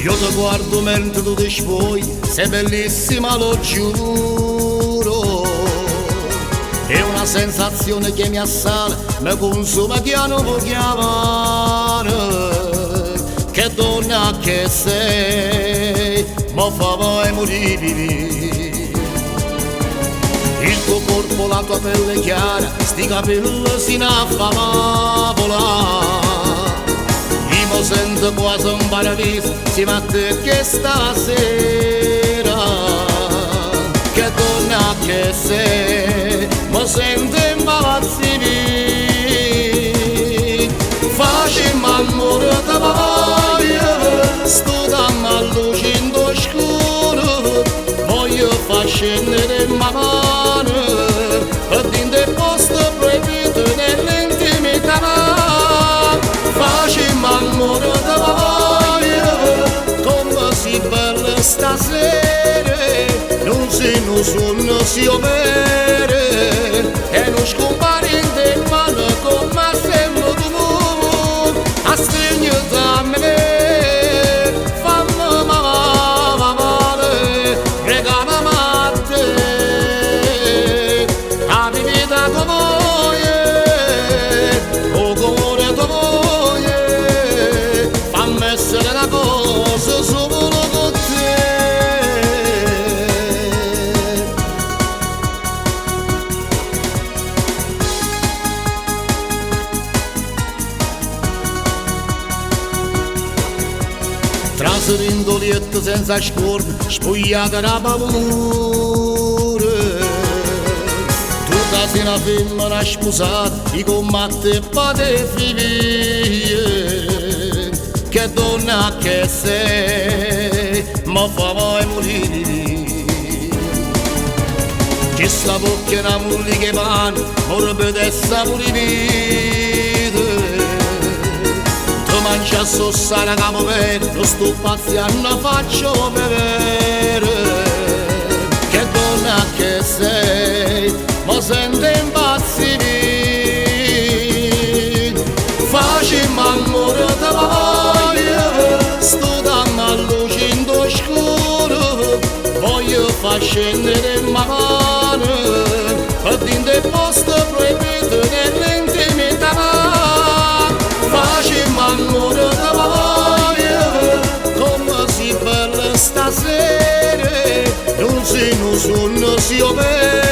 Io ti guardo mentre tu ti sfogli, sei bellissima, lo giuro. È una sensazione che mi assale, mi consuma piano piano. Che donna che sei, mi fa poi morire. Il tuo corpo, la tua pelle chiara, sti capelli si affamavola. Io mi sento quasi un paradiso, si mette che stasera. Che donna che sei, mi sento impazzire. Facciamo amore da voglia, sto dammi a luce in scuro. Voglio far scendere ma mano e dentro il posto proibito nell'intimità. Facciamo amore da voglia, come si bella stasera. Non si non sonno si opere e non scompare in te mano come sembra tu. A stringere da me, fammi male, regalami a te la vita tua voglia, o cuore tua voglia, fammi essere una cosa solo con te. Trasrindolietto senza scorno, spogliata da paura. Tu sei una femmina sposata, i commatti e pate figlie. Che donna che sei, mi fa poi morire. Che sta bocca una mulli che vanno, morbida e saporita. Mangia sossare capo vero, lo sto pazziando faccio vedere. Che donna che sei, mi sento impazzire. Facciamo amore da voglia, sto dando a luce in scuro. Voglio far scendere ma mano e dentro il posto proibito nell'intimità. Facciamo amore da voglia, come si bella stasera. Non si non sonno si opera.